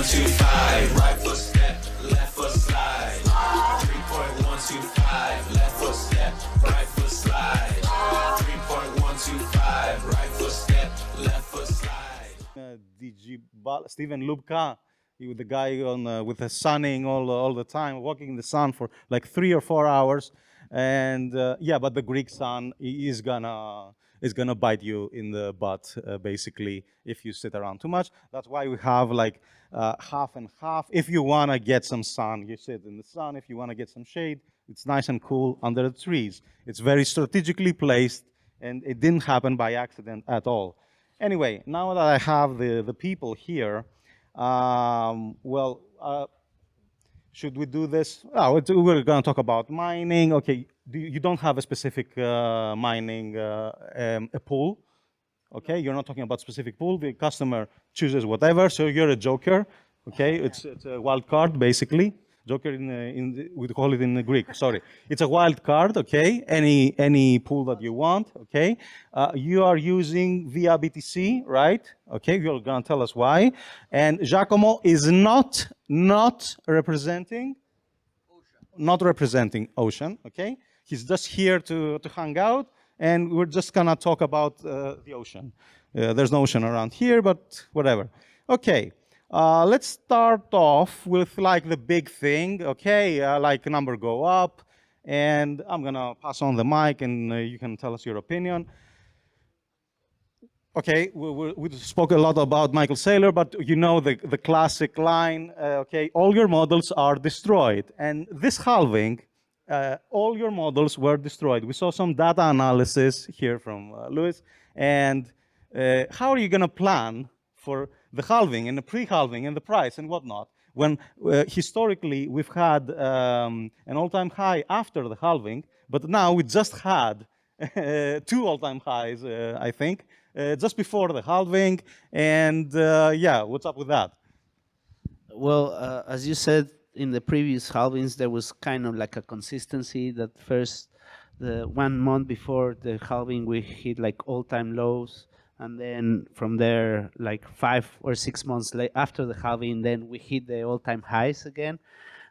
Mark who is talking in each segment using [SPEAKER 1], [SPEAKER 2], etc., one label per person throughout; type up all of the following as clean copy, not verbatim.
[SPEAKER 1] 3.125, right foot step, left foot slide. 3.125, left foot step, right foot slide. 3.125, right foot step, left foot slide.
[SPEAKER 2] Steven Lubka, the guy on with the sunning all the time, walking in the sun for like 3 or 4 hours, and yeah, but the Greek sun is gonna bite you in the butt basically if you sit around too much. That's why we have like half and half. If you wanna get some sun, you sit in the sun. If you wanna get some shade, it's nice and cool under the trees. It's very strategically placed, and it didn't happen by accident at all. Anyway, now that I have the people here, should we do this? Oh, we're going to talk about mining. Okay, you don't have a specific mining a pool. Okay, you're not talking about specific pool. The customer chooses whatever, so you're a joker. Okay, it's a wild card basically. Joker we call it in the Greek. Sorry, it's a wild card. Okay, any pool that you want. Okay, you are using via BTC, right? Okay, you're gonna tell us why. And Giacomo is not representing Ocean. Okay, he's just here to hang out, and we're just gonna talk about the ocean. There's no ocean around here, but whatever. Okay. Let's start off with like the big thing, okay? Like number go up, and I'm gonna pass on the mic, and you can tell us your opinion. Okay, we spoke a lot about Michael Saylor, but you know the classic line, okay? All your models are destroyed, and this halving, all your models were destroyed. We saw some data analysis here from Louis, and how are you gonna plan for the halving and the pre-halving and the price and whatnot, when historically we've had an all-time high after the halving, but now we just had 2 all-time highs, I think, just before the halving, and yeah, what's up with that?
[SPEAKER 3] Well, as you said, in the previous halvings, there was kind of like a consistency that first, the 1 month before the halving, we hit like all-time lows. And then from there, like 5 or 6 months after the halving, then we hit the all-time highs again.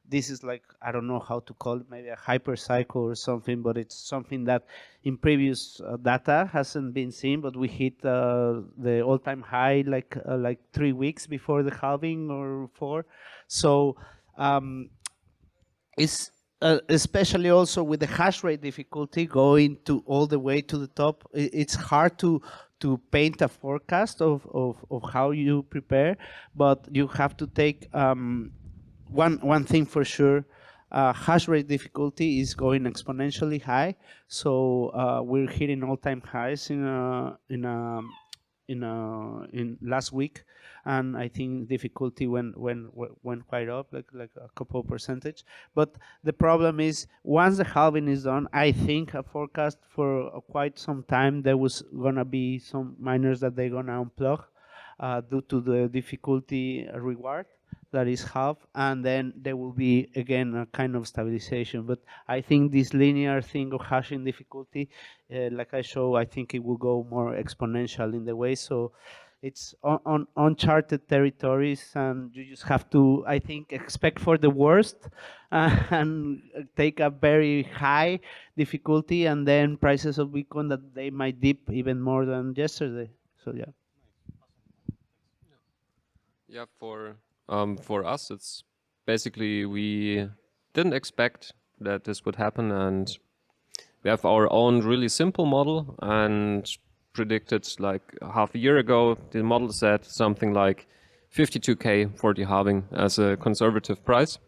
[SPEAKER 3] This is like, I don't know how to call it, maybe a hyper cycle or something, but it's something that in previous data hasn't been seen, but we hit the all-time high like 3 weeks before the halving or 4. So it's especially also with the hash rate difficulty going to all the way to the top, it's hard to paint a forecast of how you prepare, but you have to take one thing for sure. Hash rate difficulty is going exponentially high, so we're hitting all-time highs in last week, and I think difficulty went quite up, like a couple of percentage. But the problem is, once the halving is done, I think a forecast for quite some time there was gonna be some miners that they're gonna unplug due to the difficulty reward that is half, and then there will be again a kind of stabilization. But I think this linear thing of hashing difficulty, like I show, I think it will go more exponential in the way. So it's on uncharted territories, and you just have to, I think, expect for the worst and take a very high difficulty, and then prices of Bitcoin that they might dip even more than yesterday. So yeah.
[SPEAKER 4] Yeah, for us, it's basically we didn't expect that this would happen, and we have our own really simple model, and predicted like half a year ago, the model said something like 52K for the halving as a conservative price.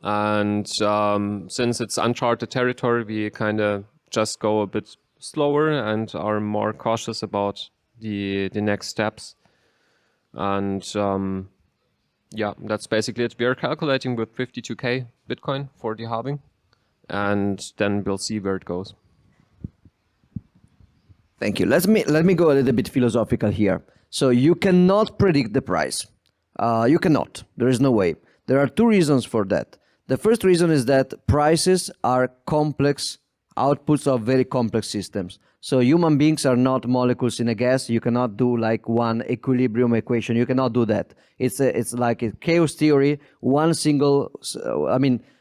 [SPEAKER 4] And since it's uncharted territory, we kind of just go a bit slower and are more cautious about the next steps. And yeah, that's basically it. We are calculating with 52K Bitcoin for the halving, and then we'll see where it goes.
[SPEAKER 5] Thank you. Let me go a little bit philosophical here. So you cannot predict the price. You cannot. There is no way. There are 2 reasons for that. The first reason is that prices are complex outputs of very complex systems. So human beings are not molecules in a gas. You cannot do like one equilibrium equation. You cannot do that. It's like a chaos theory. One single,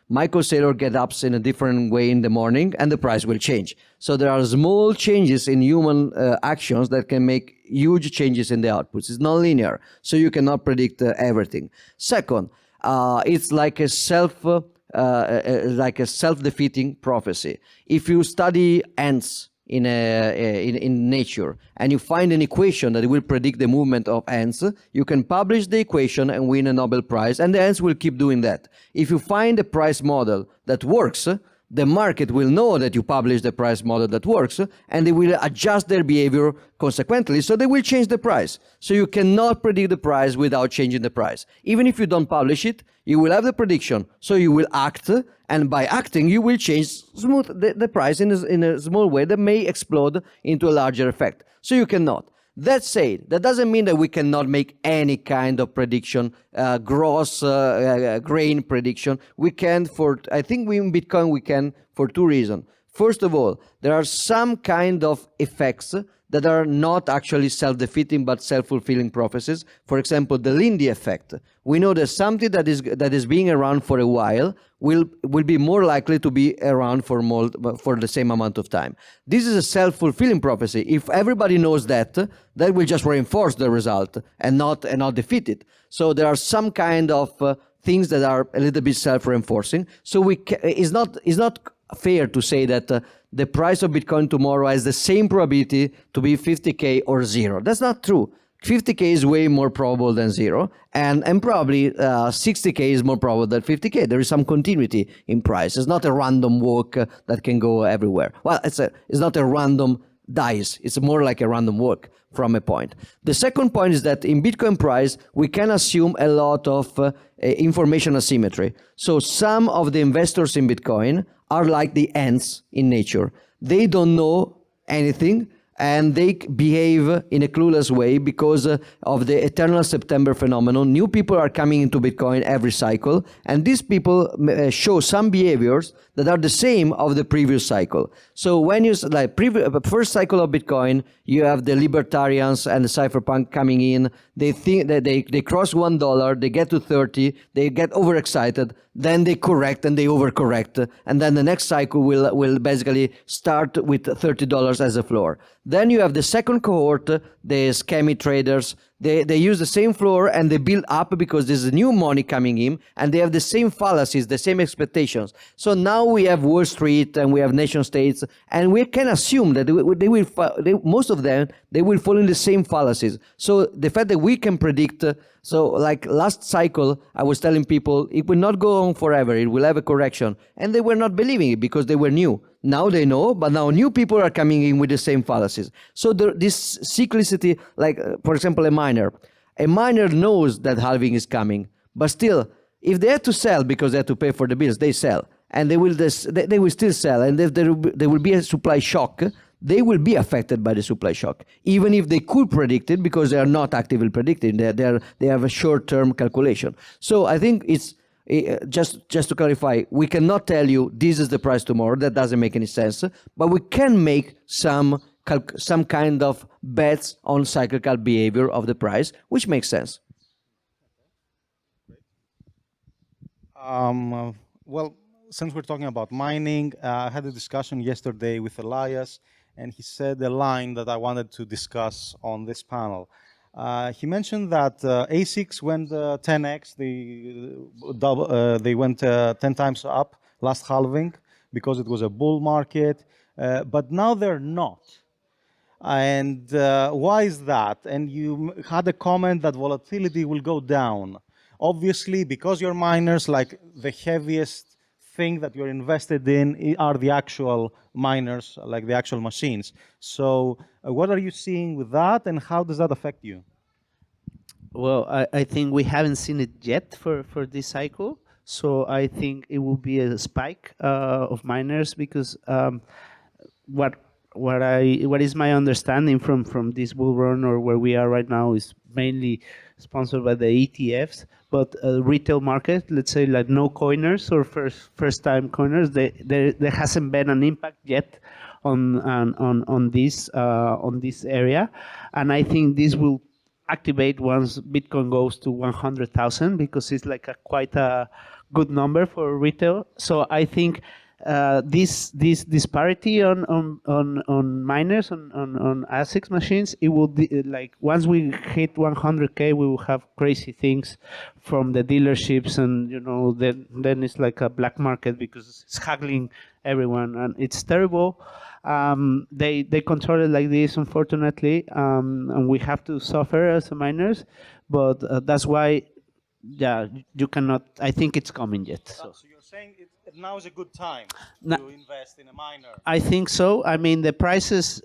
[SPEAKER 5] Michael Saylor gets up in a different way in the morning, and the price will change. So there are small changes in human actions that can make huge changes in the outputs. It's not linear, so you cannot predict everything. Second, it's like a self-defeating prophecy. If you study ants in nature and you find an equation that will predict the movement of ants, you can publish the equation and win a Nobel Prize, and the ants will keep doing that. If you find a price model that works, the market will know that you published the price model that works, and they will adjust their behavior consequently, so they will change the price. So you cannot predict the price without changing the price. Even if you don't publish it, you will have the prediction, so you will act, and by acting, you will change the price in a small way that may explode into a larger effect. So you cannot. That said, that doesn't mean that we cannot make any kind of prediction, gross grain prediction. We can I think in Bitcoin we can for two reasons. First of all, there are some kind of effects that are not actually self-defeating but self-fulfilling prophecies. For example, the Lindy effect. We know that something that is being around for a while will be more likely to be around for the same amount of time. This is a self-fulfilling prophecy. If everybody knows that, that will just reinforce the result and not defeat it. So there are some kind of things that are a little bit self-reinforcing. So it's not fair to say that the price of Bitcoin tomorrow has the same probability to be 50K or zero. That's not true. 50K is way more probable than zero, and probably 60K is more probable than 50K. There is some continuity in price. It's not a random walk that can go everywhere. Well, it's not a random dice. It's more like a random walk from a point. The second point is that in Bitcoin price, we can assume a lot of information asymmetry. So some of the investors in Bitcoin are like the ants in nature. They don't know anything, and they behave in a clueless way because of the eternal September phenomenon. New people are coming into Bitcoin every cycle, and these people show some behaviors that are the same of the previous cycle. So when you first cycle of Bitcoin, you have the libertarians and the cypherpunk coming in. They think that they cross $1, they get to 30, they get overexcited, then they correct and they overcorrect, and then the next cycle will basically start with $30 as a floor. Then you have the second cohort, the scammy traders. They use the same floor and they build up because there's new money coming in, and they have the same fallacies, the same expectations. So now we have Wall Street and we have nation states, and we can assume that most of them will fall in the same fallacies. So the fact that we can predict, so like last cycle, I was telling people it will not go on forever, it will have a correction, and they were not believing it because they were new. Now they know, but now new people are coming in with the same fallacies. So this cyclicity, like for example, a miner knows that halving is coming, but still, if they have to sell because they have to pay for the bills, they sell, and they will still sell. And if there will be a supply shock, they will be affected by the supply shock, even if they could predict it because they are not actively predicting. They have a short-term calculation. So I think it's. Just to clarify, we cannot tell you this is the price tomorrow. That doesn't make any sense. But we can make some kind of bets on cyclical behavior of the price, which makes sense.
[SPEAKER 2] Well, since we're talking about mining, I had a discussion yesterday with Elias, and he said a line that I wanted to discuss on this panel. He mentioned that ASICs went 10x, they went 10 times up last halving because it was a bull market, but now they're not. And why is that? And you had a comment that volatility will go down. Obviously, because you're miners, like the heaviest thing that you're invested in are the actual miners, like the actual machines. So what are you seeing with that, and how does that affect you?
[SPEAKER 3] Well, I think we haven't seen it yet for this cycle. So I think it will be a spike of miners because what what is my understanding from this bull run or where we are right now is mainly sponsored by the ETFs, but retail market, let's say like no coiners or first time coiners, there hasn't been an impact yet on this area, and I think this will activate once Bitcoin goes to 100,000 because it's like quite a good number for retail. So I think this disparity on miners on ASICs machines, it will be like once we hit 100K, we will have crazy things from the dealerships, and then it's like a black market because it's haggling everyone, and it's terrible. They control it like this, unfortunately, and we have to suffer as miners. But that's why, yeah, you cannot. I think it's coming yet. So
[SPEAKER 2] you're saying now is a good time to invest in a miner?
[SPEAKER 3] I think so. I mean, the prices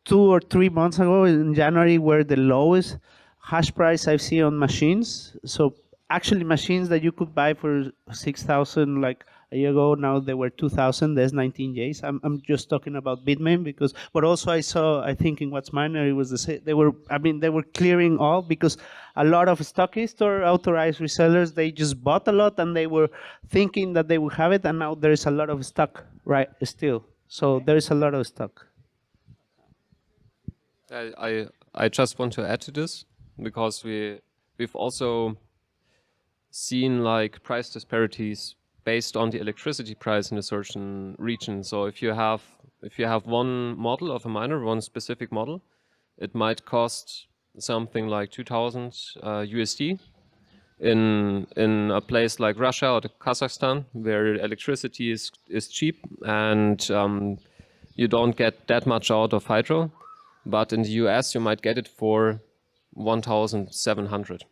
[SPEAKER 3] 2 or 3 months ago in January were the lowest hash price I've seen on machines. So actually, machines that you could buy for 6,000 like a year ago, now they were 2,000. There's 19Js. I'm just talking about Bitmain but also I think in What's Miner it was the same. They were clearing all because a lot of stockists or authorized resellers, they just bought a lot and they were thinking that they would have it, and now there is a lot of stock right still. So there is a lot of stock.
[SPEAKER 4] I just want to add to this because we've also seen like price disparities based on the electricity price in a certain region. So if you have one model of a miner, one specific model, it might cost something like 2,000 USD in a place like Russia or Kazakhstan, where electricity is cheap and you don't get that much out of hydro. But in the US, you might get it for 1,700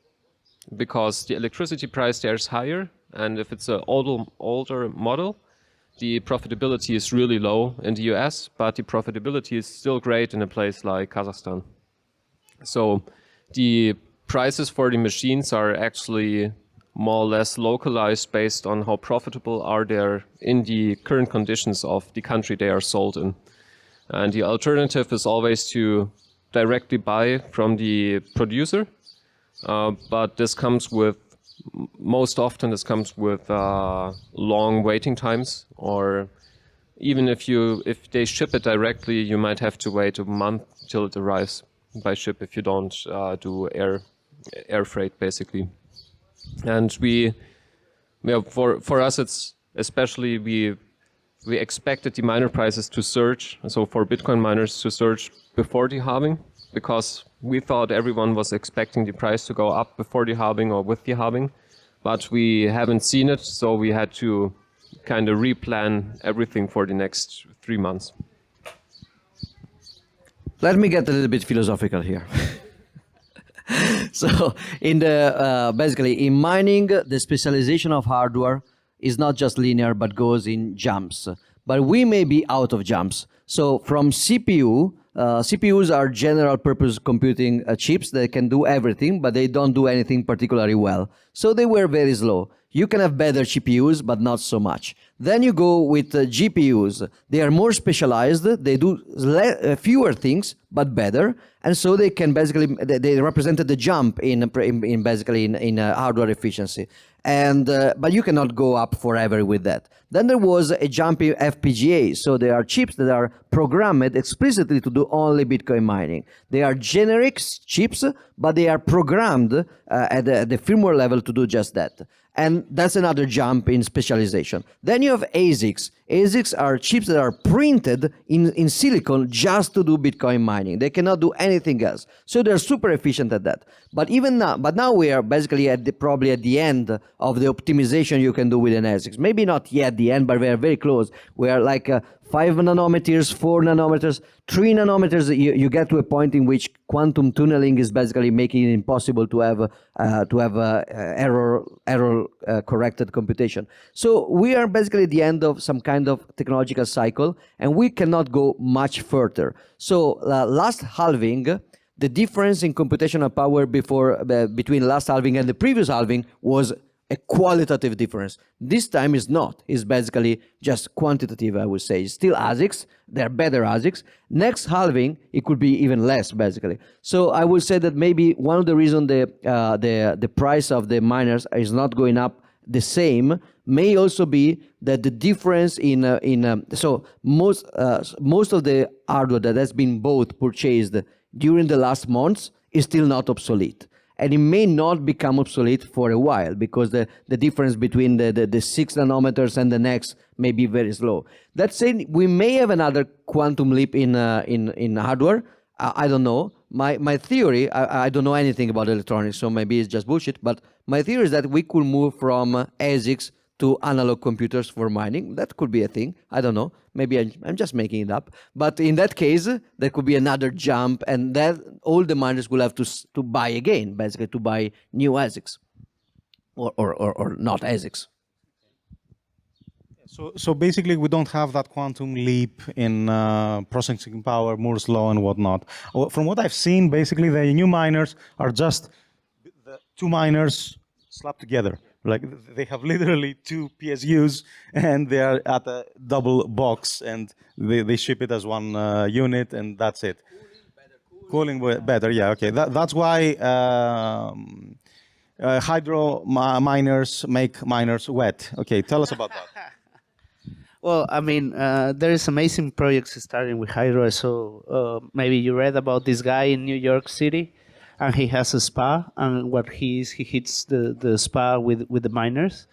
[SPEAKER 4] because the electricity price there is higher. And if it's an older model, the profitability is really low in the US, but the profitability is still great in a place like Kazakhstan. So the prices for the machines are actually more or less localized based on how profitable are they in the current conditions of the country they are sold in. And the alternative is always to directly buy from the producer, but this comes with most often this comes with long waiting times, or even if they ship it directly, you might have to wait a month till it arrives by ship if you don't do air freight basically. And for us it's especially we expected the miner prices to surge, so for Bitcoin miners to surge before the halving, because we thought everyone was expecting the price to go up before the halving or with the halving, but we haven't seen it, so we had to kind of replan everything for the next 3 months.
[SPEAKER 5] Let me get a little bit philosophical here. So, basically in mining, the specialization of hardware is not just linear, but goes in jumps. But we may be out of jumps. So from CPU, CPUs are general purpose computing chips that can do everything, but they don't do anything particularly well. So they were very slow. You can have better GPUs, but not so much. Then you go with GPUs. They are more specialized. They do fewer things, but better. And so they can basically, they represented the jump in hardware efficiency. And but you cannot go up forever with that. Then there was a jump in FPGA. So there are chips that are programmed explicitly to do only Bitcoin mining. They are generic chips, but they are programmed at the firmware level to do just that. And that's another jump in specialization. Then you have ASICs. ASICs are chips that are printed in silicon just to do Bitcoin mining. They cannot do anything else. So they're super efficient at that. But now we are basically probably at the end of the optimization you can do with an ASICs. Maybe not yet the end, but we are very close. We are like 5 nanometers, 4 nanometers, 3 nanometers. You get to a point in which quantum tunneling is basically making it impossible to have error corrected computation. So we are basically at the end of some kind of technological cycle, and we cannot go much further. So last halving, the difference in computational power between last halving and the previous halving was a qualitative difference. This time is not. It's basically just quantitative, I would say. It's still ASICs. They're better ASICs. Next halving, it could be even less, basically. So I would say that maybe one of the reasons the price of the miners is not going up the same may also be that the difference so most of the hardware that has been purchased during the last months is still not obsolete. And it may not become obsolete for a while because the difference between the 6 nanometers and the next may be very slow. That said, we may have another quantum leap in hardware. I don't know. My theory, I don't know anything about electronics, so maybe it's just bullshit, but my theory is that we could move from ASICs to analog computers for mining. That could be a thing. I don't know. Maybe I'm just making it up. But in that case, there could be another jump, and then all the miners will have to buy again, basically to buy new ASICs or not ASICs.
[SPEAKER 2] So basically, we don't have that quantum leap in processing power, Moore's law, and whatnot. From what I've seen, basically, the new miners are just the two miners slapped together. Like they have literally two PSUs, and they are at a double box, and they ship it as one unit, and that's it. Cooling better, yeah, okay. That's why hydro miners make miners wet. Okay, tell us about that.
[SPEAKER 3] Well, I mean, there is amazing projects starting with hydro. So maybe you read about this guy in New York City, and he has a spa, and what he hits the spa with the miners.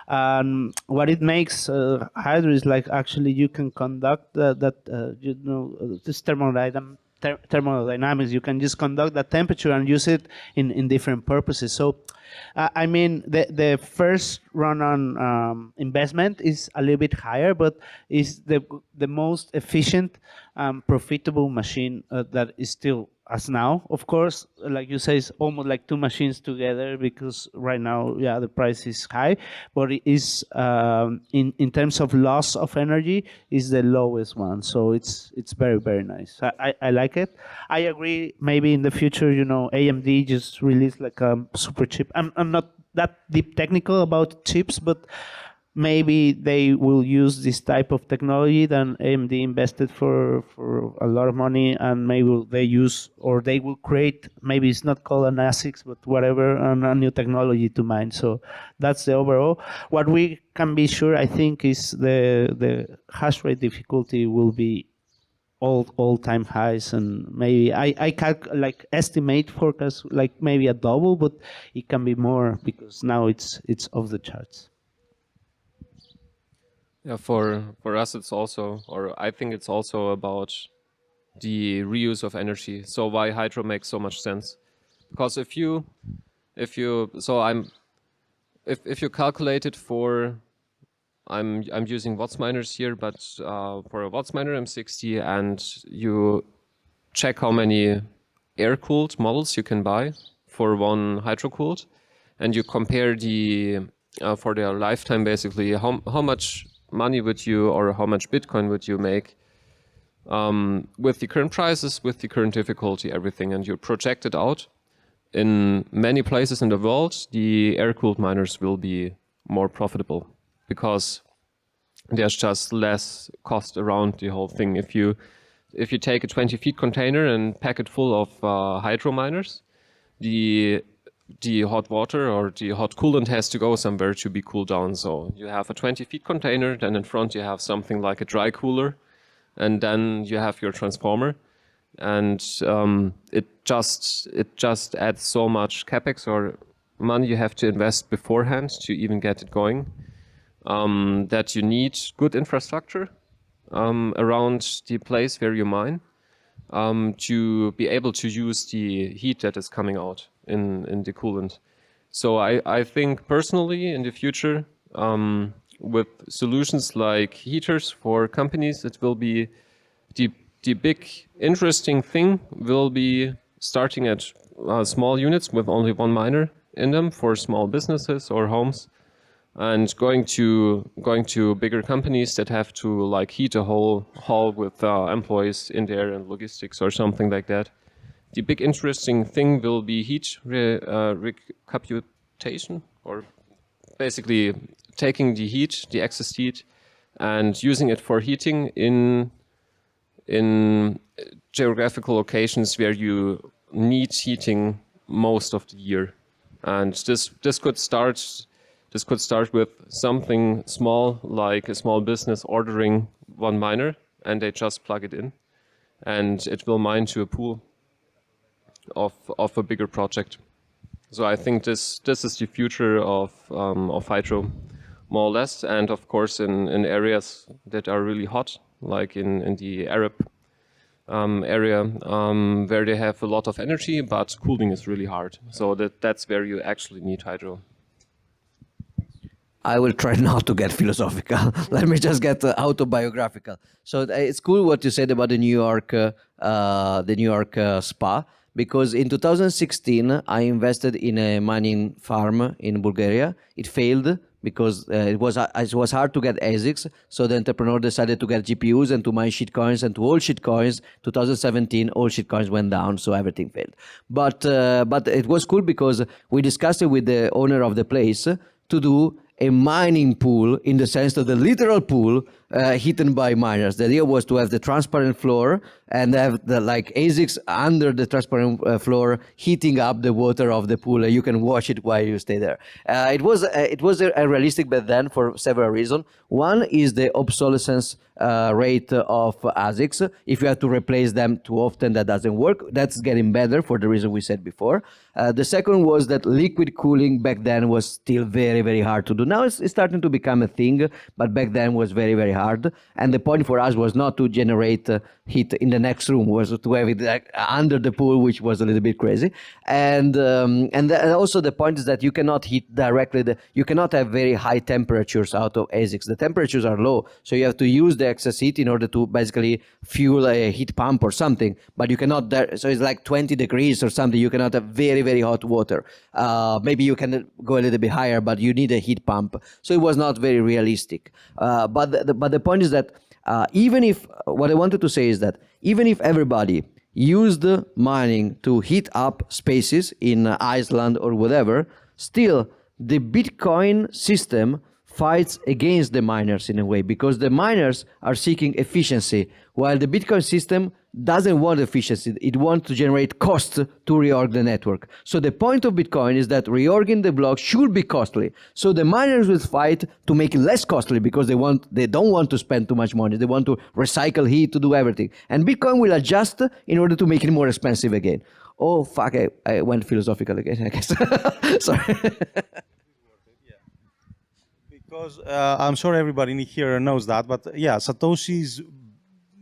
[SPEAKER 3] And what it makes hydro is like actually you can conduct this thermodynamics. You can just conduct the temperature and use it in different purposes. So I mean, the first run on investment is a little bit higher, but is the most efficient, profitable machine that is still as now. Of course, like you say, it's almost like two machines together because right now, yeah, the price is high, but it is in terms of loss of energy is the lowest one. So it's very, very nice. I like it. I agree. Maybe in the future, AMD just released like a super chip. I'm not that deep technical about chips, but maybe they will use this type of technology that AMD invested for a lot of money, and maybe they will create, maybe it's not called an ASICs, but whatever, a new technology to mine. So that's the overall. What we can be sure, I think, is the hash rate difficulty will be all-time highs, and maybe I estimate forecast like maybe a double, but it can be more because now it's off the charts.
[SPEAKER 4] Yeah, for us it's also, or I think it's also about the reuse of energy. So why hydro makes so much sense? Because if you calculate it for, I'm using Watts miners here, but for a Watts miner M60, and you check how many air-cooled models you can buy for one hydro-cooled, and you compare for their lifetime basically, how much money would you, or how much Bitcoin would you make with the current prices, with the current difficulty, everything, and you project it out. In many places in the world, the air-cooled miners will be more profitable because there's just less cost around the whole thing. If you take a 20 feet container and pack it full of hydro miners, the hot water or the hot coolant has to go somewhere to be cooled down. So you have a 20 feet container, then in front you have something like a dry cooler, and then you have your transformer. And it just adds so much capex or money you have to invest beforehand to even get it going, that you need good infrastructure around the place where you mine to be able to use the heat that is coming out in the coolant. So I think personally in the future, with solutions like heaters for companies, it will be the big interesting thing will be starting at small units with only one miner in them for small businesses or homes, and going to bigger companies that have to like heat a whole hall with employees in there and logistics or something like that. The big interesting thing will be heat recapitation, or basically taking the heat, the excess heat, and using it for heating in geographical locations where you need heating most of the year. And this could start with something small, like a small business ordering one miner, and they just plug it in, and it will mine to a pool of a bigger project. So I think this is the future of hydro, more or less, and of course in areas that are really hot, like in the Arab area, where they have a lot of energy, but cooling is really hard. So that's where you actually need hydro.
[SPEAKER 5] I will try not to get philosophical. Let me just get autobiographical. So it's cool what you said about the New York spa, because in 2016 I invested in a mining farm in Bulgaria. It failed because it was hard to get ASICs. So the entrepreneur decided to get GPUs and to mine shitcoins, and to all shitcoins. 2017, all shitcoins went down, so everything failed. But it was cool because we discussed it with the owner of the place to do a mining pool, in the sense of the literal pool heated by miners. The idea was to have the transparent floor and have the ASICs under the transparent floor heating up the water of the pool. You can watch it while you stay there. It was a realistic bet then for several reasons. One is the obsolescence rate of ASICs. If you have to replace them too often, that doesn't work. That's getting better for the reason we said before. The second was that liquid cooling back then was still very, very hard to do. Now it's starting to become a thing, but back then was very, very hard. And the point for us was not to generate heat in the next room, was to have it under the pool, which was a little bit crazy. And also the point is that you cannot heat directly. You cannot have very high temperatures out of ASICs. The temperatures are low, so you have to use the excess heat in order to basically fuel a heat pump or something. But you cannot. So it's like 20 degrees or something. You cannot have very, very hot water. Maybe you can go a little bit higher, but you need a heat pump. So it was not very realistic. But the point is that even if, what I wanted to say is that even if everybody used mining to heat up spaces in Iceland or whatever, still the Bitcoin system fights against the miners in a way, because the miners are seeking efficiency, while the Bitcoin system doesn't want efficiency. It wants to generate cost to reorg the network. So the point of Bitcoin is that reorging the block should be costly. So the miners will fight to make it less costly, because they don't want to spend too much money. They want to recycle heat, to do everything. And Bitcoin will adjust in order to make it more expensive again. Oh, fuck, I went philosophical again, I guess. Sorry.
[SPEAKER 2] Because I'm sure everybody here knows that, but yeah, Satoshi's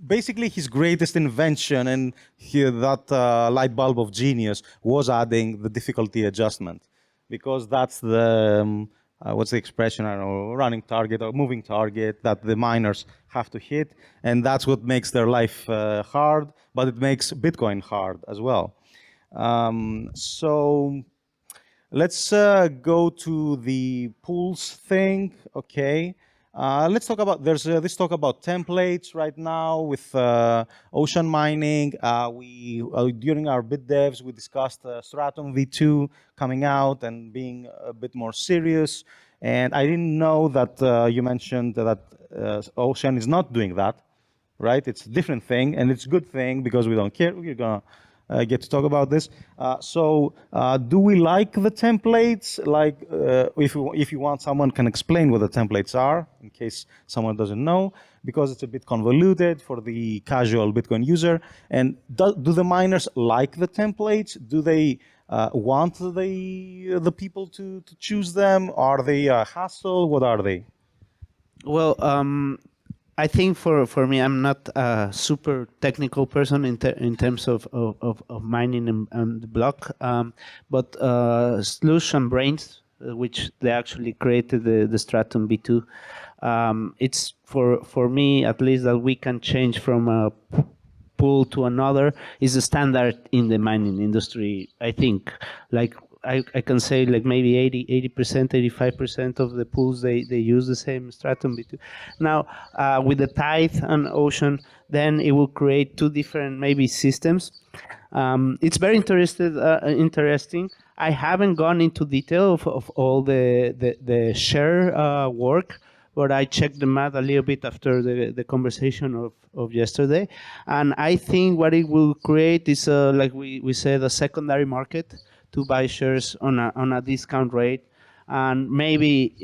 [SPEAKER 2] basically his greatest invention, and that light bulb of genius was adding the difficulty adjustment, because that's the what's the expression? I don't know, running target or moving target that the miners have to hit, and that's what makes their life hard, but it makes Bitcoin hard as well. So let's go to the pools thing. Okay. Let's talk about, there's this talk about templates right now with ocean mining. During our bit devs, we discussed Stratum v2 coming out and being a bit more serious. And I didn't know that you mentioned that ocean is not doing that, right? It's a different thing, and it's a good thing because we don't care. We're gonna get to talk about this. Do we like the templates? Like, if you want, someone can explain what the templates are, in case someone doesn't know, because it's a bit convoluted for the casual Bitcoin user. And do the miners like the templates? Do they want the people to choose them? Are they a hassle? What are they?
[SPEAKER 3] Well, I think for me, I'm not a super technical person in terms of mining and the block, but Slush and Brains, which they actually created the Stratum B2. It's for me, at least, that we can change from a pool to another is a standard in the mining industry. I think, like, I can say like maybe 80%, 85% of the pools they use the same stratum V2. Now with the tide and ocean, then it will create two different maybe systems. It's very interesting. I haven't gone into detail of all the share work, but I checked the math a little bit after the conversation of yesterday. And I think what it will create is, like we said, a secondary market to buy shares on a discount rate, and maybe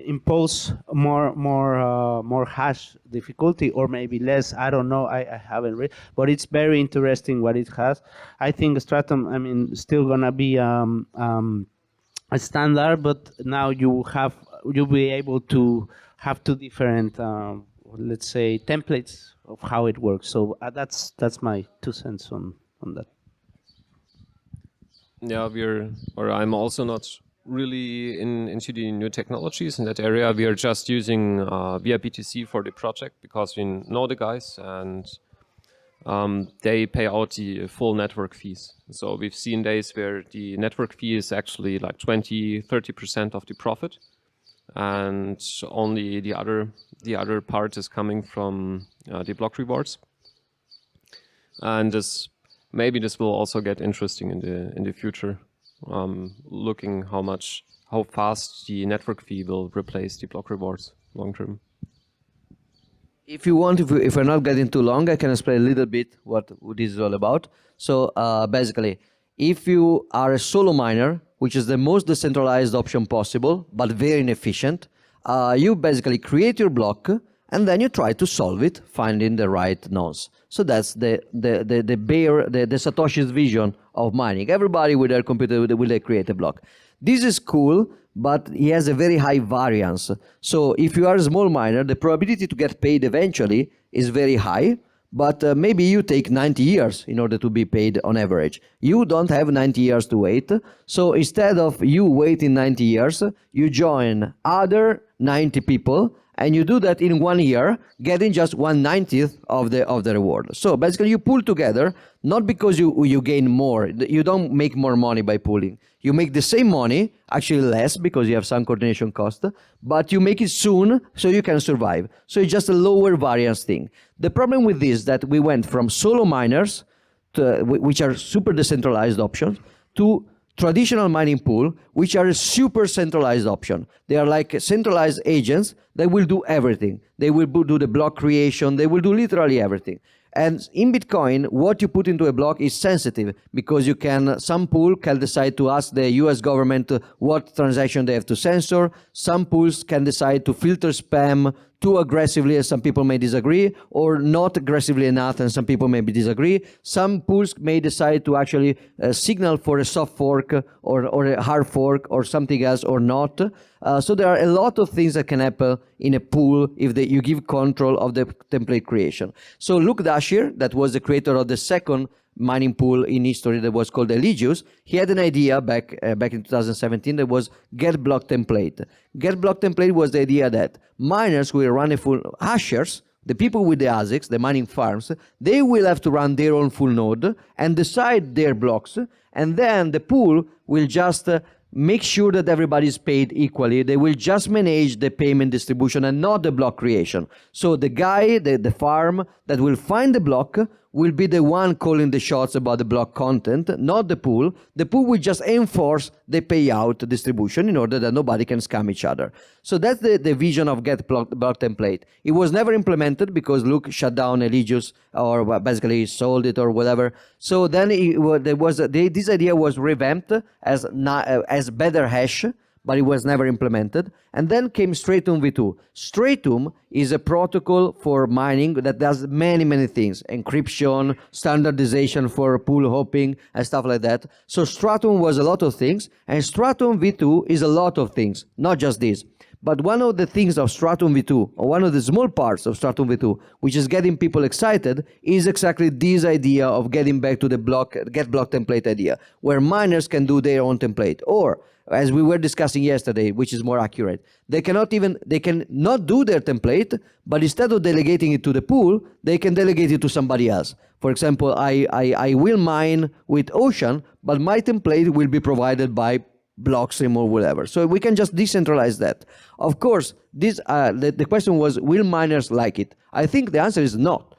[SPEAKER 3] impose more hash difficulty, or maybe less. I don't know. I haven't read, but it's very interesting what it has. I think Stratum, I mean, still gonna be a standard, but now you'll be able to have two different, let's say, templates of how it works. So that's my 2 cents on that.
[SPEAKER 4] Yeah, I'm also not really into the new technologies in that area. We are just using VRBTC for the project because we know the guys, and they pay out the full network fees. So we've seen days where the network fee is actually like 20-30% of the profit, and only the other part is coming from the block rewards. And maybe this will also get interesting in the future, looking how fast the network fee will replace the block rewards long term.
[SPEAKER 5] If you want, if we're not getting too long, I can explain a little bit what this is all about. So basically, if you are a solo miner, which is the most decentralized option possible, but very inefficient, you basically create your block and then you try to solve it, finding the right nodes. So that's the Satoshi's vision of mining. Everybody with their computer will create a block. This is cool, but he has a very high variance. So if you are a small miner, the probability to get paid eventually is very high, but maybe you take 90 years in order to be paid on average. You don't have 90 years to wait. So instead of you waiting 90 years, you join other 90 people, and you do that in 1 year, getting just 1/90th of the reward. So basically you pool together, not because you gain more. You don't make more money by pooling. You make the same money, actually less because you have some coordination cost, but you make it soon so you can survive. So it's just a lower variance thing. The problem with this is that we went from solo miners, which are super decentralized options, to traditional mining pool, which are a super centralized option. They are like centralized agents that will do everything. They will do the block creation. They will do literally everything. And in Bitcoin, what you put into a block is sensitive because some pool can decide to ask the US government what transaction they have to censor. Some pools can decide to filter spam too aggressively, as some people may disagree, or not aggressively enough, and some people may disagree. Some pools may decide to actually signal for a soft fork or a hard fork or something else or not. So there are a lot of things that can happen in a pool if you give control of the template creation. So Luke Dashier, that was the creator of the second mining pool in history that was called Elias, he had an idea back in 2017 that was get block template. Get block template was the idea that miners will run a full hashers, the people with the ASICs, the mining farms, they will have to run their own full node and decide their blocks, and then the pool will just make sure that everybody is paid equally. They will just manage the payment distribution and not the block creation. So the guy, the farm that will find the block will be the one calling the shots about the block content, not the pool. The pool will just enforce the payout distribution in order that nobody can scam each other. So that's the vision of get block template. It was never implemented because Luke shut down Elias, or basically sold it or whatever. So then this idea was revamped as better hash, but it was never implemented. And then came Stratum v2. Stratum is a protocol for mining that does many, many things. Encryption, standardization for pool hopping, and stuff like that. So Stratum was a lot of things, and Stratum v2 is a lot of things, not just this. But one of the things of Stratum v2, or one of the small parts of Stratum v2, which is getting people excited, is exactly this idea of getting back to the get block template idea, where miners can do their own template. Or as we were discussing yesterday, which is more accurate. They cannot do their template, but instead of delegating it to the pool, they can delegate it to somebody else. For example, I will mine with Ocean, but my template will be provided by Blockstream or whatever. So we can just decentralize that. Of course, the question was, will miners like it? I think the answer is not.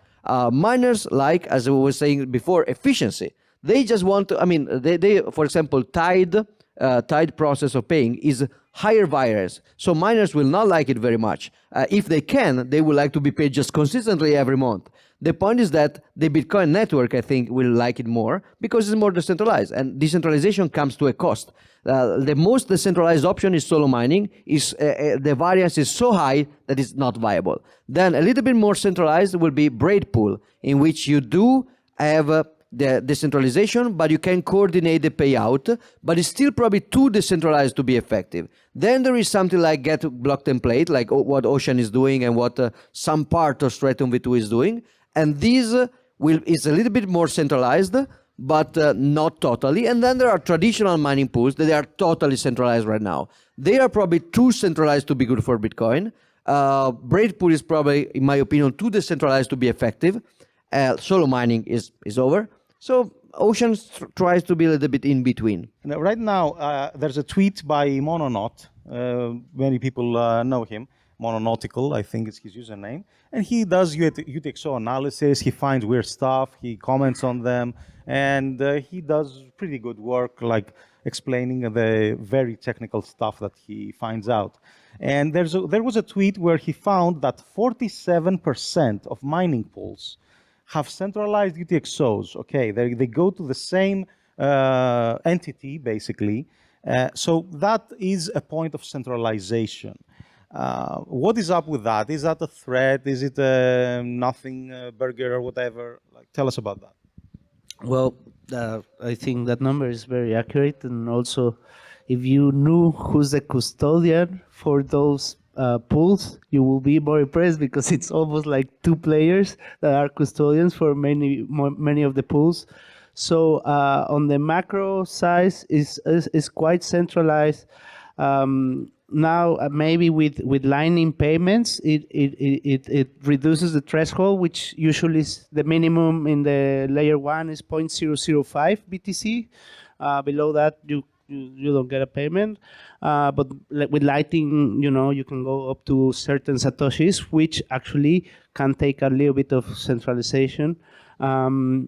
[SPEAKER 5] Miners like, as I was saying before, efficiency. They just want to, they for example, Tide process of paying is higher virus. So miners will not like it very much. If they can, they would like to be paid just consistently every month. The point is that the Bitcoin network, I think, will like it more because it's more decentralized. And decentralization comes to a cost. The most decentralized option is solo mining. The variance is so high that it's not viable. Then a little bit more centralized will be braid pool, in which you do have the decentralization, but you can coordinate the payout, but it's still probably too decentralized to be effective. Then there is something like Get Block Template, like what Ocean is doing and what some part of Stratum V2 is doing. And this is a little bit more centralized, but not totally. And then there are traditional mining pools that are totally centralized right now. They are probably too centralized to be good for Bitcoin. Braid pool is probably, in my opinion, too decentralized to be effective. Solo mining is over. So Ocean tries to be a little bit in between.
[SPEAKER 2] Right now, there's a tweet by Mononot. Many people know him. Mononautical, I think is his username. And he does UTXO analysis. He finds weird stuff. He comments on them. And he does pretty good work, like explaining the very technical stuff that he finds out. And there was a tweet where he found that 47% of mining pools have centralized UTXOs. Okay, they go to the same entity, basically. So that is a point of centralization. What is up with that? Is that a threat? Is it a nothing burger or whatever? Like, tell us about that.
[SPEAKER 3] Well, I think that number is very accurate, and also, if you knew who's the custodian for those pools, you will be more impressed, because it's almost like two players that are custodians for many of the pools. So on the macro size is quite centralized. Now maybe with Lightning payments, it reduces the threshold, which usually is the minimum in the layer 1 is 0.005 BTC. Below that, you don't get a payment. But with Lightning, you can go up to certain satoshis, which actually can take a little bit of centralization. I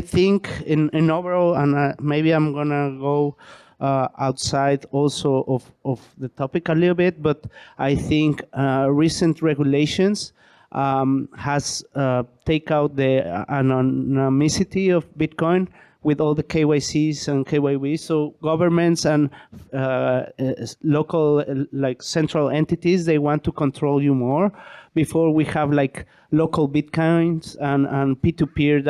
[SPEAKER 3] think in overall, and maybe I'm gonna go outside also of the topic a little bit, but I think recent regulations has take out the anonymity of Bitcoin with all the KYCs and KYBs. So governments and local, like central entities, they want to control you more. Before, we have like local Bitcoins and peer-to-peer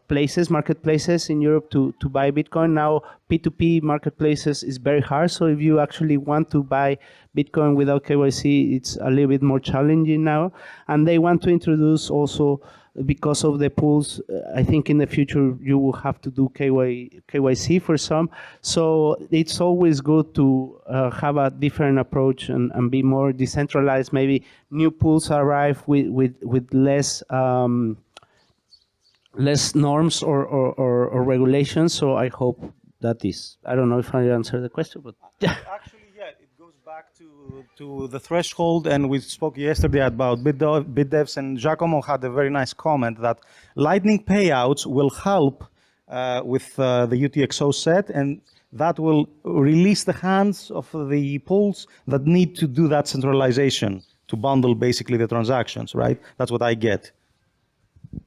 [SPEAKER 3] places, marketplaces in Europe to buy Bitcoin. Now P2P marketplaces is very hard. So if you actually want to buy Bitcoin without KYC, it's a little bit more challenging now. And they want to introduce also, because of the pools, I think in the future you will have to do KYC for some. So it's always good to have a different approach and be more decentralized. Maybe new pools arrive with less less norms or regulations. So I hope that is. I don't know if I answered the question, but yeah.
[SPEAKER 2] Actually, yeah, it goes back to the threshold, and we spoke yesterday about BitDevs, and Giacomo had a very nice comment that Lightning payouts will help with the UTXO set, and that will release the hands of the pools that need to do that centralization to bundle basically the transactions, right? That's what I get.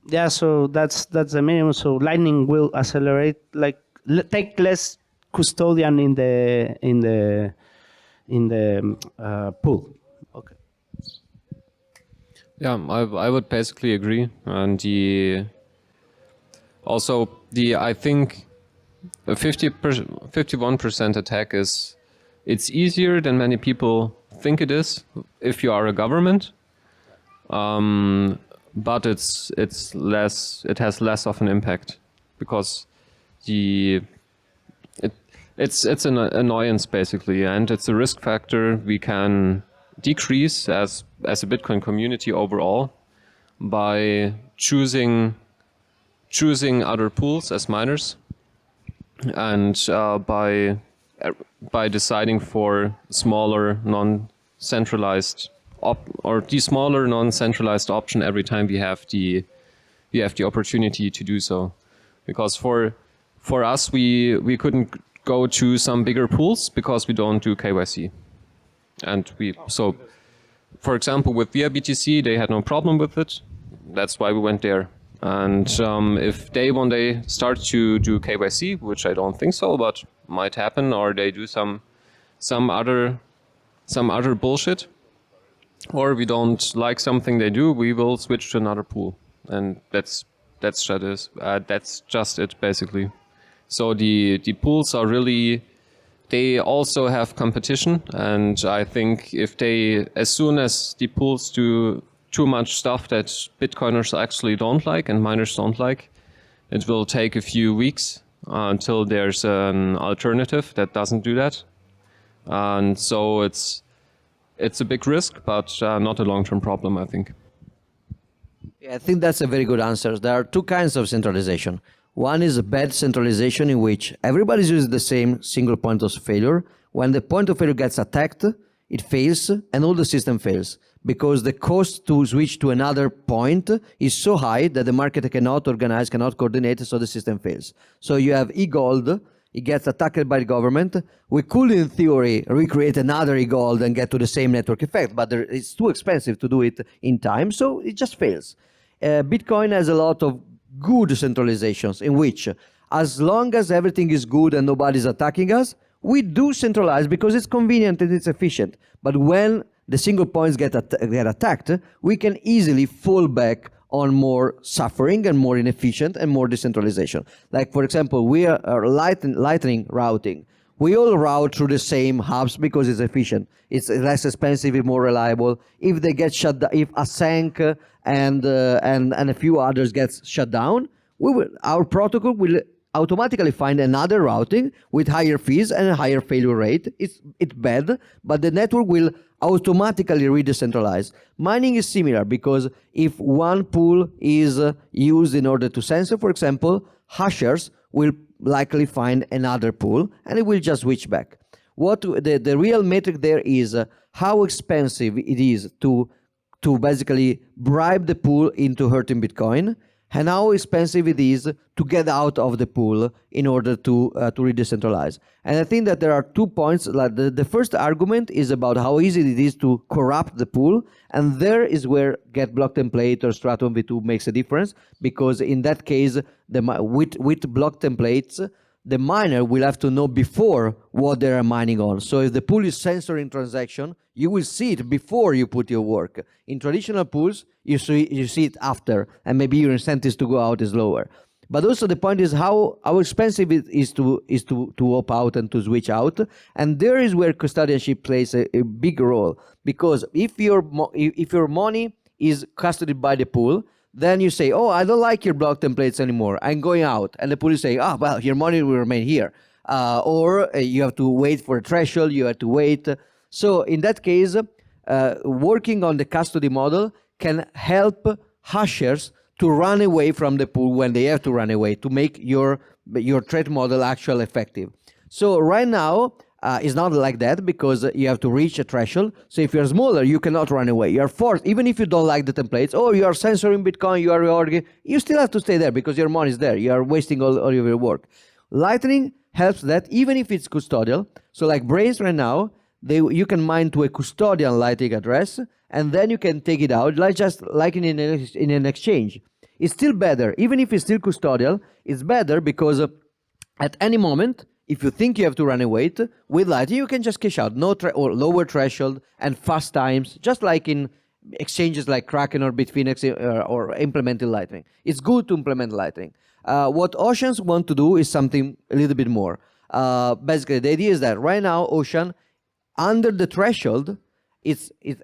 [SPEAKER 3] Yeah, so that's the minimum. So Lightning will accelerate, like take less custodian in the pool. Okay.
[SPEAKER 4] Yeah, I would basically agree. And I think a 51% attack it's easier than many people think it is if you are a government. But it has less of an impact, because it's an annoyance basically, and it's a risk factor we can decrease as a Bitcoin community overall by choosing other pools as miners, and by deciding for smaller non-centralized the smaller non-centralized option every time we have the opportunity to do so. Because for us we couldn't go to some bigger pools because we don't do KYC. And so for example with VIA-BTC they had no problem with it. That's why we went there. And if they one day start to do KYC, which I don't think so, but might happen, or they do some other bullshit, or we don't like something they do, we will switch to another pool. And that's just it basically. So the pools are really, they also have competition, and I think if they, as soon as the pools do too much stuff that Bitcoiners actually don't like and miners don't like, it will take a few weeks until there's an alternative that doesn't do that. And so it's a big risk, but not a long-term problem, I think.
[SPEAKER 5] Yeah, I think that's a very good answer. There are two kinds of centralization. One is a bad centralization in which everybody uses the same single point of failure. When the point of failure gets attacked, it fails and all the system fails, because the cost to switch to another point is so high that the market cannot organize, cannot coordinate, so the system fails. So you have e-gold, it gets attacked by the government. We could, in theory, recreate another e-gold and get to the same network effect, but it's too expensive to do it in time, so it just fails. Bitcoin has a lot of good centralizations in which, as long as everything is good and nobody's attacking us, we do centralize because it's convenient and it's efficient. But when the single points get attacked, we can easily fall back on more suffering and more inefficient and more decentralization. Like, for example, we are lightning routing. We all route through the same hubs because it's efficient. It's less expensive, it's more reliable. If they get shut down, if Async and a few others gets shut down, our protocol will automatically find another routing with higher fees and a higher failure rate. It's bad, but the network will automatically re-decentralize. Mining is similar because if one pool is used in order to censor, for example, hashers will likely find another pool and it will just switch back. What the real metric there is how expensive it is to basically bribe the pool into hurting Bitcoin, and how expensive it is to get out of the pool in order to re-decentralize. And I think that there are 2 points. Like the first argument is about how easy it is to corrupt the pool, and there is where get block template or Stratum v2 makes a difference, because in that case, with block templates, the miner will have to know before what they are mining on. So if the pool is censoring transaction, you will see it before you put your work. In traditional pools, you see it after, and maybe your incentives to go out is lower. But also the point is how expensive it is to opt out and to switch out, and there is where custodianship plays a big role, because if your money is custodied by the pool, then you say, oh, I don't like your block templates anymore, I'm going out. And the police say, well, your money will remain here. Or you have to wait for a threshold, you have to wait. So in that case, working on the custody model can help hashers to run away from the pool when they have to run away, to make your threat model actually effective. So right now, it's not like that because you have to reach a threshold. So if you're smaller, you cannot run away. You're forced, even if you don't like the templates, or you are censoring Bitcoin, you are reorganizing, you still have to stay there because your money is there. You are wasting all of your work. Lightning helps that even if it's custodial. So like Brains right now, you can mine to a custodial Lightning address, and then you can take it out, like in an exchange. It's still better, even if it's still custodial, it's better because at any moment, if you think you have to run away, with Lightning, you can just cash out, or lower threshold and fast times, just like in exchanges like Kraken or Bitfinex or implementing Lightning. It's good to implement Lightning. What Oceans want to do is something a little bit more. Basically, the idea is that right now, Ocean, under the threshold,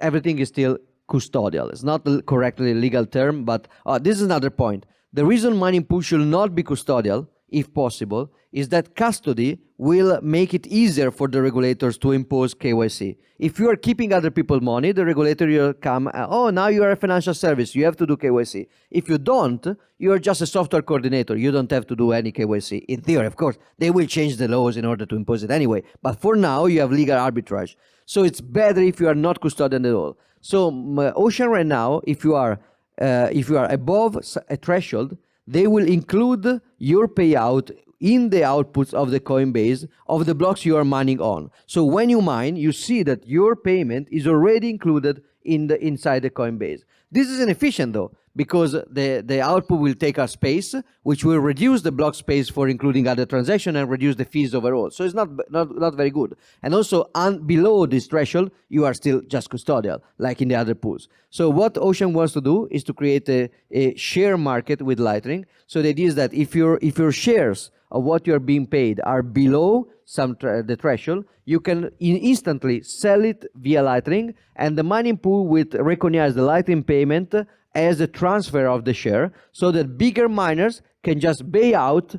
[SPEAKER 5] everything is still custodial. It's not the correctly legal term, but this is another point. The reason mining pool should not be custodial if possible, is that custody will make it easier for the regulators to impose KYC. If you are keeping other people's money, the regulator will come, oh, now you are a financial service, you have to do KYC. If you don't, you are just a software coordinator, you don't have to do any KYC. In theory, of course, they will change the laws in order to impose it anyway. But for now, you have legal arbitrage. So it's better if you are not custodian at all. So Ocean right now, if you are above a threshold, they will include your payout in the outputs of the Coinbase of the blocks you are mining on. So when you mine, you see that your payment is already included inside the Coinbase. This is inefficient though, because the output will take up space, which will reduce the block space for including other transactions and reduce the fees overall. So it's not very good. And also below this threshold, you are still just custodial, like in the other pools. So what Ocean wants to do is to create a share market with Lightning. So the idea is that if your shares of what you're being paid are below the threshold, you can instantly sell it via Lightning, and the mining pool will recognize the Lightning payment as a transfer of the share, so that bigger miners can just buy out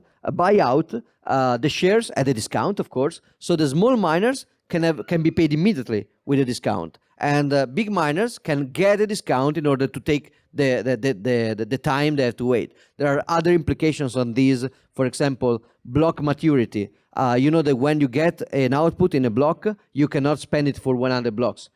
[SPEAKER 5] the shares at a discount, of course, so the small miners can be paid immediately with a discount, and big miners can get a discount in order to take the time they have to wait. There are other implications on these. For example, block maturity. You know that when you get an output in a block, you cannot spend it for 100 blocks.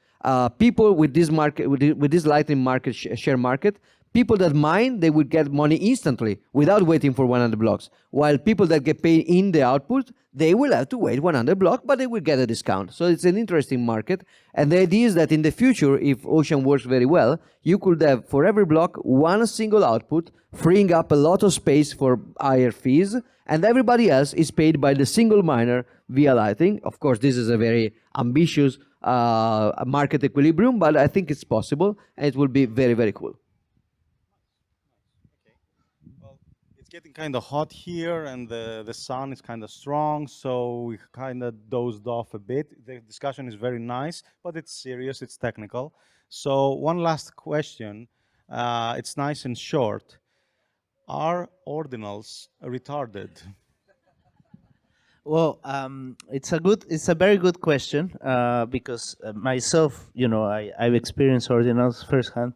[SPEAKER 5] People with this market, with this Lightning market, share market, people that mine, they would get money instantly without waiting for 100 blocks. While people that get paid in the output, they will have to wait 100 blocks, but they will get a discount. So it's an interesting market. And the idea is that in the future, if Ocean works very well, you could have for every block one single output, freeing up a lot of space for higher fees, and everybody else is paid by the single miner via Lightning. Of course, this is a very ambitious market equilibrium, but I think it's possible, and it will be very, very cool.
[SPEAKER 2] It's getting kind of hot here, and the sun is kind of strong, so we kind of dozed off a bit. The discussion is very nice, but it's serious, it's technical. So one last question. It's nice and short. Are ordinals retarded?
[SPEAKER 3] Well, it's a very good question because myself, I've experienced ordinals firsthand.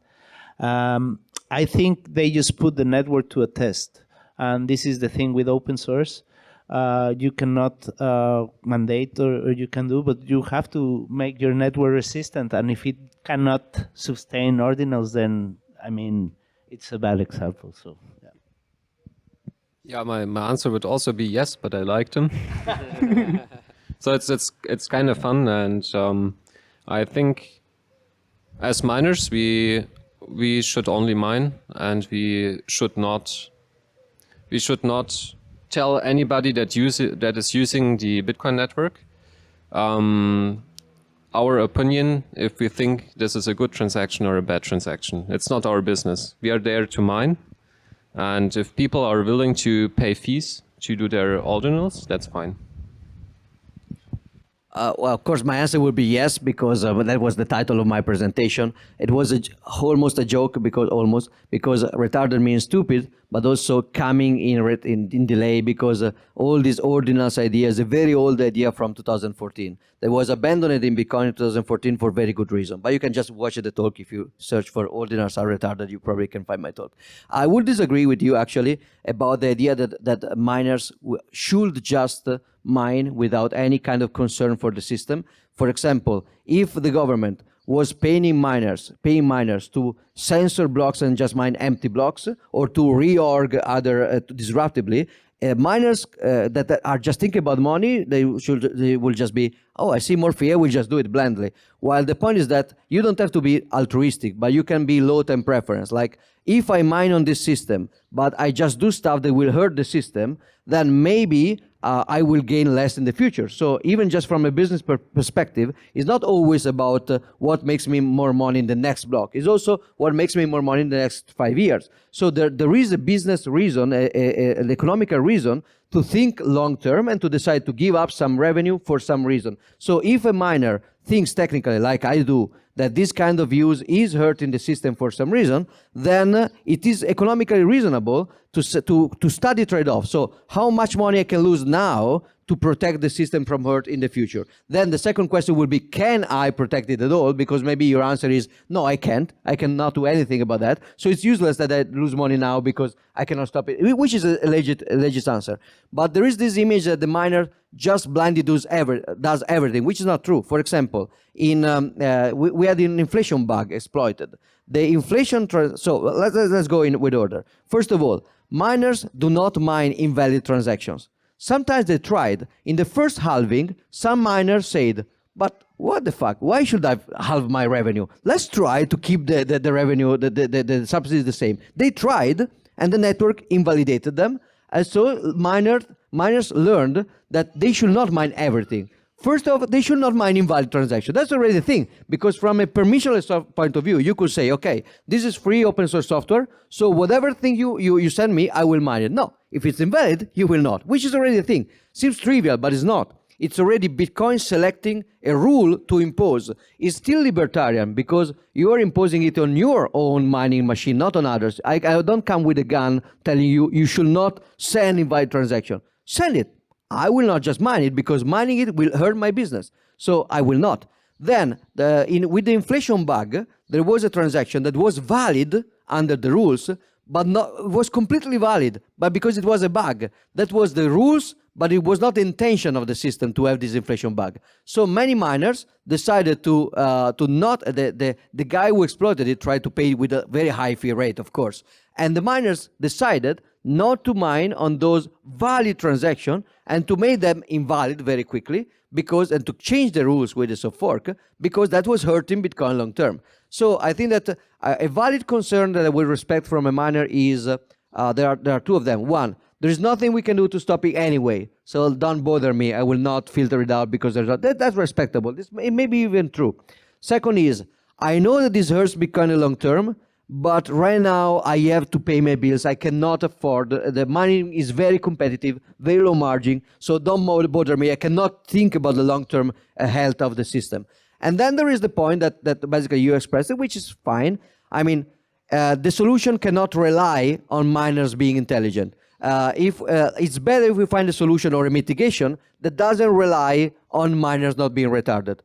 [SPEAKER 3] I think they just put the network to a test, and this is the thing with open source. You cannot mandate or you can do, but you have to make your network resistant, and if it cannot sustain ordinals, then it's a bad example. So.
[SPEAKER 4] Yeah, my answer would also be yes, but I liked him. So it's kind of fun, and I think as miners we should only mine, and we should not tell anybody that is using the Bitcoin network our opinion if we think this is a good transaction or a bad transaction. It's not our business. We are there to mine. And if people are willing to pay fees to do their ordinals, that's fine.
[SPEAKER 5] Well, of course, my answer would be yes, because that was the title of my presentation. It was almost a joke, because retarded means stupid, but also coming in delay, because all these ordinals ideas, a very old idea from 2014. That was abandoned in Bitcoin in 2014 for very good reason. But you can just watch the talk. If you search for ordinals are retarded, you probably can find my talk. I would disagree with you, actually, about the idea that miners should just mine without any kind of concern for the system. For example, if the government was paying miners to censor blocks and just mine empty blocks, or to reorg other disruptively, miners that are just thinking about money, they will just be, oh, I see more fee, I will just do it blindly. While the point is that you don't have to be altruistic, but you can be low-time preference. Like, if I mine on this system, but I just do stuff that will hurt the system, then maybe I will gain less in the future. So even just from a business perspective, it's not always about what makes me more money in the next block. It's also what makes me more money in the next 5 years. So there is a business reason, an economical reason to think long term and to decide to give up some revenue for some reason. So if a miner thinks technically, like I do, that this kind of use is hurting the system for some reason, then it is economically reasonable to study trade-off. So how much money I can lose now to protect the system from hurt in the future? Then the second question will be, can I protect it at all? Because maybe your answer is, no, I can't. I cannot do anything about that. So it's useless that I lose money now because I cannot stop it, which is a legit answer. But there is this image that the miner just blindly does everything, which is not true. For example, we had an inflation bug exploited. The inflation, so let's go in with order. First of all, miners do not mine invalid transactions. Sometimes they tried. In the first halving, some miners said, but what the fuck? Why should I halve my revenue? Let's try to keep the revenue, the subsidies the same. They tried, and the network invalidated them. And so miners learned that they should not mine everything. First off, they should not mine invalid transactions. That's already the thing, because from a permissionless point of view, you could say, okay, this is free open source software, so whatever thing you send me, I will mine it. No, if it's invalid, you will not, which is already a thing. Seems trivial, but it's not. It's already Bitcoin selecting a rule to impose. It's still libertarian because you are imposing it on your own mining machine, not on others. I don't come with a gun telling you should not send invalid transaction. Send it. I will not just mine it because mining it will hurt my business. So I will not. Then, with the inflation bug, there was a transaction that was valid under the rules, but was completely valid, but because it was a bug. That was the rules, but it was not the intention of the system to have this inflation bug. So many miners decided to not, the guy who exploited it tried to pay with a very high fee rate, of course. And the miners decided not to mine on those valid transactions and to make them invalid very quickly and to change the rules with the soft fork because that was hurting Bitcoin long term. So I think that a valid concern that I will respect from a miner is there are two of them. One, there is nothing we can do to stop it anyway, so don't bother me. I will not filter it out because that's respectable. It may be even true. Second is, I know that this hurts Bitcoin long term, but right now I have to pay my bills. I cannot afford. The mining is very competitive, very low margin, so don't bother me. I cannot think about the long-term health of the system. And then there is the point that basically you expressed, which is fine. I mean, the solution cannot rely on miners being intelligent. It's better if we find a solution or a mitigation that doesn't rely on miners not being retarded.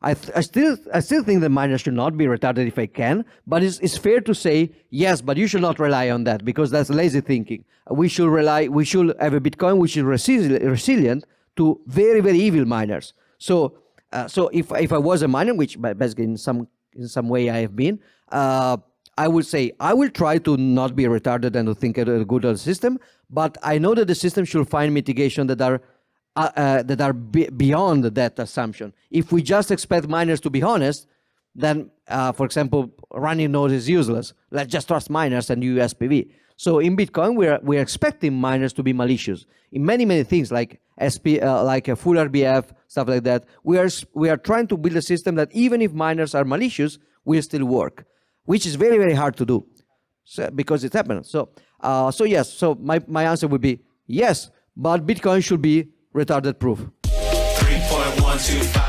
[SPEAKER 5] I still think that miners should not be retarded if I can, but it's fair to say, yes, but you should not rely on that because that's lazy thinking. We should have a Bitcoin which is resilient to very, very evil miners. So if I was a miner, which basically in some way I have been, I would say I will try to not be retarded and to think of a good old system, but I know that the system should find mitigation that are beyond that assumption. If we just expect miners to be honest, then, for example, running nodes is useless. Let's just trust miners and use SPV. So in Bitcoin, we're expecting miners to be malicious in many things, like like a full RBF, stuff like that. We are trying to build a system that even if miners are malicious, will still work, which is very, very hard to do, because it happens. So yes. So my answer would be yes, but Bitcoin should be retarded proof.
[SPEAKER 1] 3.125